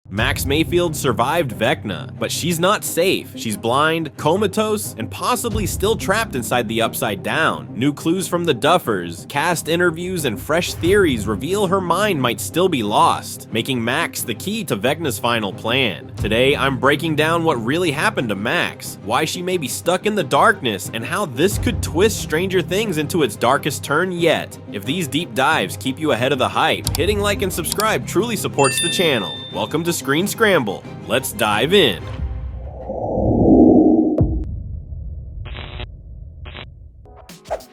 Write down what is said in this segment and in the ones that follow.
Max Mayfield survived VECNA, but she's not safe. She's blind, comatose, and possibly still trapped inside the Upside Down. New clues from the Duffers, cast interviews, and fresh theories reveal her mind might still be lost, making Max the key to VECNA's final plan. Today, I'm breaking down what really happened to Max, why she may be stuck in the darkness, and how this could twist Stranger Things into its darkest turn yet. If these deep dives keep you ahead of the hype, hitting like and subscribe truly supports the channel. Welcome to Scramble. Let's dive in.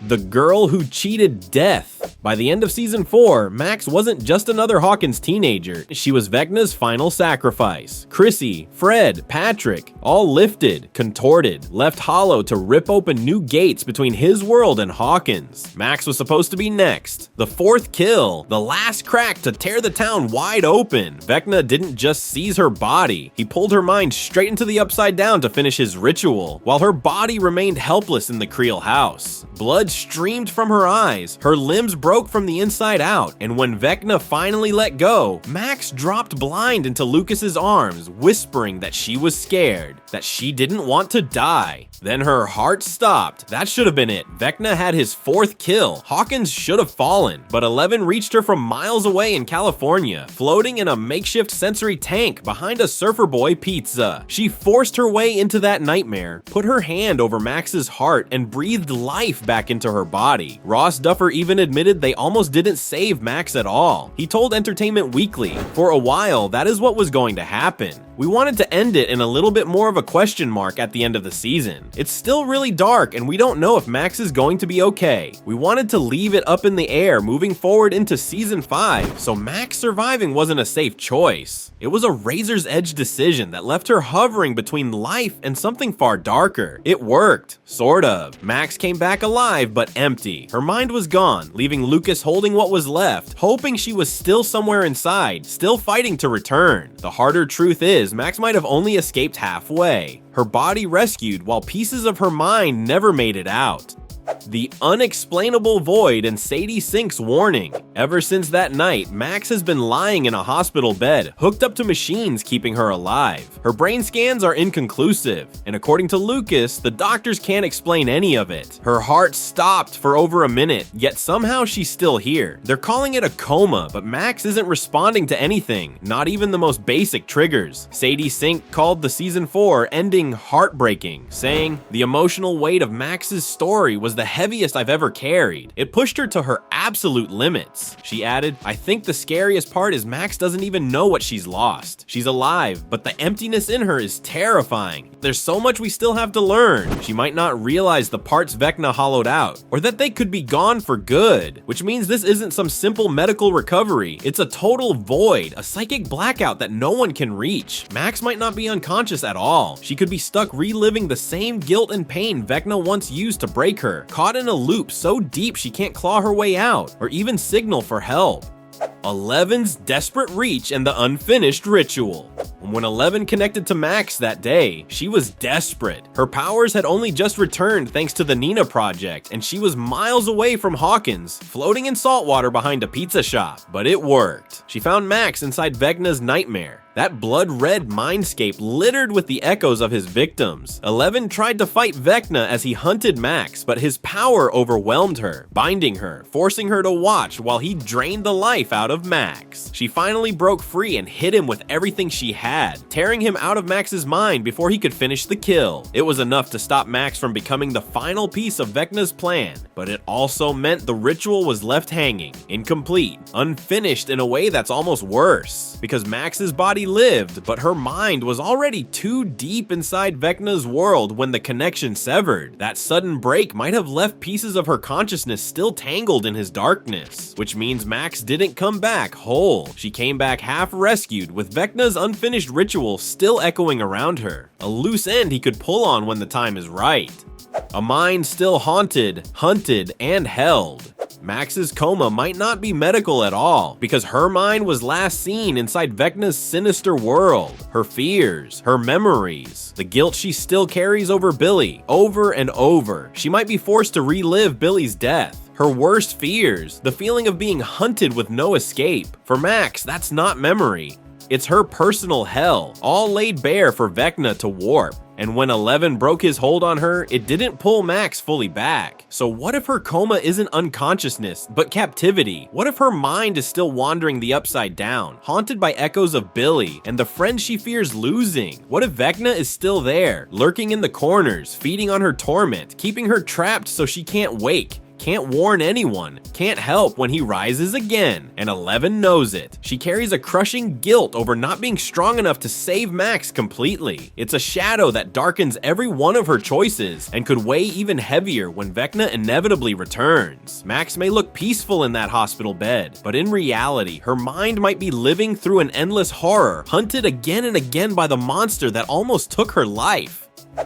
The girl who cheated death. By the end of season 4, Max wasn't just another Hawkins teenager. She was VECNA's final sacrifice. Chrissy, Fred, Patrick, all lifted, contorted, left hollow to rip open new gates between his world and Hawkins. Max was supposed to be next. The fourth kill, the last crack to tear the town wide open. VECNA didn't just seize her body. He pulled her mind straight into the Upside Down to finish his ritual, while her body remained helpless in the Creel House. Blood streamed from her eyes, her limbs broke from the inside out, and when VECNA finally let go, Max dropped blind into Lucas's arms, whispering that she was scared, that she didn't want to die. Then her heart stopped. That should have been it. VECNA had his fourth kill. Hawkins should have fallen, but 11 reached her from miles away in California, floating in a makeshift sensory tank behind a surfer boy pizza. She forced her way into that nightmare, put her hand over Max's heart, and breathed life back into her body. Ross Duffer even admitted they almost didn't save Max at all. He told Entertainment Weekly, "For a while, that is what was going to happen. We wanted to end it in a little bit more of a question mark at the end of the season. It's still really dark and we don't know if Max is going to be okay. We wanted to leave it up in the air moving forward into season 5, so Max surviving wasn't a safe choice. It was a razor's edge decision that left her hovering between life and something far darker. It worked, sort of. Max came back alive but empty. Her mind was gone, leaving Lucas holding what was left, hoping she was still somewhere inside, still fighting to return. The harder truth is, Max might have only escaped halfway. Her body rescued while pieces of her mind never made it out. The unexplainable void and SADIE Sink's warning. Ever since that night, Max has been lying in a hospital bed, hooked up to machines keeping her alive. Her brain scans are inconclusive, and according to Lucas, the doctors can't explain any of it. Her heart stopped for over a minute, yet somehow she's still here. They're calling it a coma, but Max isn't responding to anything, not even the most basic triggers. SADIE Sink called the season 4 ending heartbreaking, saying, "The emotional weight of Max's story was the heaviest I've ever carried. It pushed her to her absolute limits." She added, "I think the scariest part is Max doesn't even know what she's lost. She's alive, but the emptiness in her is terrifying. There's so much we still have to learn. She might not realize the parts VECNA hollowed out, or that they could be gone for good, which means this isn't some simple medical recovery. It's a total void, a psychic blackout that no one can reach. Max might not be unconscious at all. She could be stuck reliving the same guilt and pain VECNA once used to break her, caught in a loop so deep she can't claw her way out, or even signal for help." 11's desperate reach and the unfinished ritual. When 11 connected to Max that day, she was desperate. Her powers had only just returned thanks to the Nina Project, and she was miles away from Hawkins, floating in saltwater behind a pizza shop. But it worked. She found Max inside VECNA's nightmare. That blood-red mindscape littered with the echoes of his victims. 11 tried to fight VECNA as he hunted Max, but his power overwhelmed her, binding her, forcing her to watch while he drained the life out of Max. She finally broke free and hit him with everything she had, tearing him out of Max's mind before he could finish the kill. It was enough to stop Max from becoming the final piece of VECNA's plan, but it also meant the ritual was left hanging, incomplete, unfinished in a way that's almost worse, because Max's body lived, but her mind was already too deep inside VECNA's world when the connection severed. That sudden break might have left pieces of her consciousness still tangled in his darkness, which means Max didn't come back whole. She came back half rescued, with VECNA's unfinished ritual still echoing around her, a loose end he could pull on when the time is right. A mind still haunted, hunted, and held. Max's coma might not be medical at all, because her mind was last seen inside VECNA's sinister world. Her fears, her memories, the guilt she still carries over Billy, over and over. She might be forced to relive Billy's death. Her worst fears, the feeling of being hunted with no escape. For Max, that's not memory. It's her personal hell, all laid bare for Vecna to warp. And when 11 broke his hold on her, it didn't pull Max fully back. So what if her coma isn't unconsciousness, but captivity? What if her mind is still wandering the upside down, haunted by echoes of Billy and the friends she fears losing? What if Vecna is still there, lurking in the corners, feeding on her torment, keeping her trapped so she can't wake? Can't warn anyone, can't help when he rises again, and 11 knows it. She carries a crushing guilt over not being strong enough to save Max completely. It's a shadow that darkens every one of her choices and could weigh even heavier when Vecna inevitably returns. Max may look peaceful in that hospital bed, but in reality, her mind might be living through an endless horror, hunted again and again by the monster that almost took her life.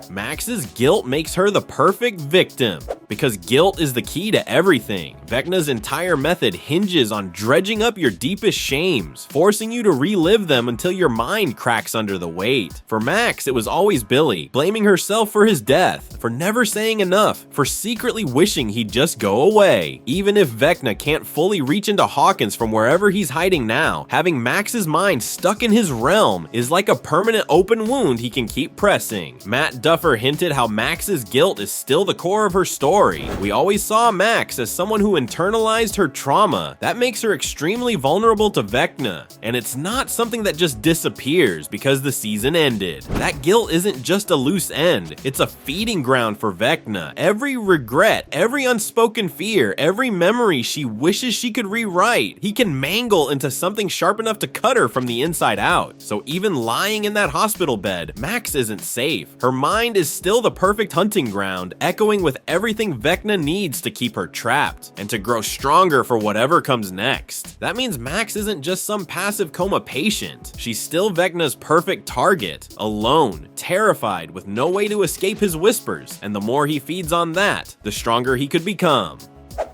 Max's guilt makes her the perfect victim, because guilt is the key to everything. Vecna's entire method hinges on dredging up your deepest shames, forcing you to relive them until your mind cracks under the weight. For Max, it was always Billy, blaming herself for his death, for never saying enough, for secretly wishing he'd just go away. Even if Vecna can't fully reach into Hawkins from wherever he's hiding now, having Max's mind stuck in his realm is like a permanent open wound he can keep pressing. Matt Duffer hinted how Max's guilt is still the core of her story. We always saw Max as someone who internalized her trauma. That makes her extremely vulnerable to Vecna, and it's not something that just disappears because the season ended. That guilt isn't just a loose end, it's a feeding ground for Vecna. Every regret, every unspoken fear, every memory she wishes she could rewrite, he can mangle into something sharp enough to cut her from the inside out. So even lying in that hospital bed, Max isn't safe. Her mind is still the perfect hunting ground, echoing with everything Vecna needs to keep her trapped, and to grow stronger for whatever comes next. That means Max isn't just some passive coma patient. She's still Vecna's perfect target, alone, terrified, with no way to escape his whispers, and the more he feeds on that, the stronger he could become.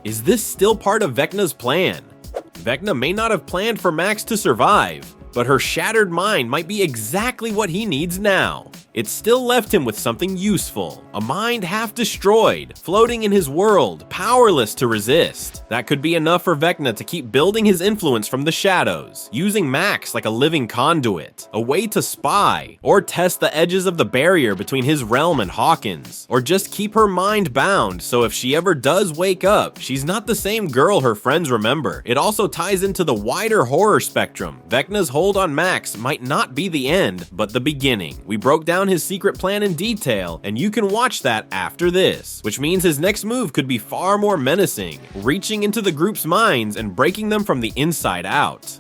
Is this still part of Vecna's plan? Vecna may not have planned for Max to survive, but her shattered mind might be exactly what he needs now. It still left him with something useful, a mind half destroyed, floating in his world, powerless to resist. That could be enough for Vecna to keep building his influence from the shadows, using Max like a living conduit, a way to spy, or test the edges of the barrier between his realm and Hawkins, or just keep her mind bound so if she ever does wake up, she's not the same girl her friends remember. It also ties into the wider horror spectrum. Vecna's hold on Max might not be the end, but the beginning. We broke down his secret plan in detail, and you can watch that after this, which means his next move could be far more menacing, reaching into the group's minds and breaking them from the inside out.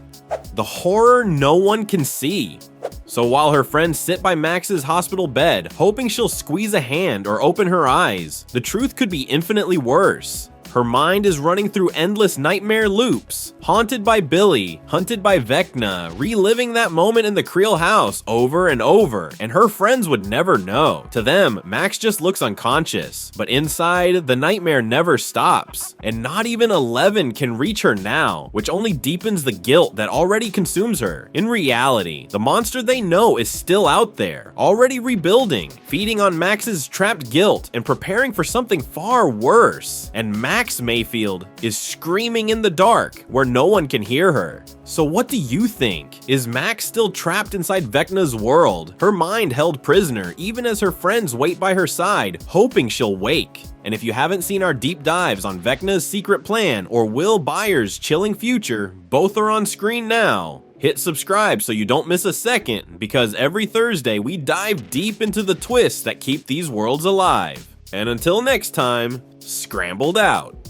The horror no one can see. So while her friends sit by Max's hospital bed, hoping she'll squeeze a hand or open her eyes, the truth could be infinitely worse. Her mind is running through endless nightmare loops, haunted by Billy, hunted by Vecna, reliving that moment in the Creel house over and over, and her friends would never know. To them, Max just looks unconscious, but inside, the nightmare never stops, and not even 11 can reach her now, which only deepens the guilt that already consumes her. In reality, the monster they know is still out there, already rebuilding, feeding on Max's trapped guilt and preparing for something far worse. And Max Mayfield is screaming in the dark where no one can hear her. So what do you think? Is Max still trapped inside Vecna's world, her mind held prisoner even as her friends wait by her side, hoping she'll wake? And if you haven't seen our deep dives on Vecna's secret plan or Will Byers' chilling future, both are on screen now. Hit subscribe so you don't miss a second, because every Thursday we dive deep into the twists that keep these worlds alive. And until next time, Scrambled out.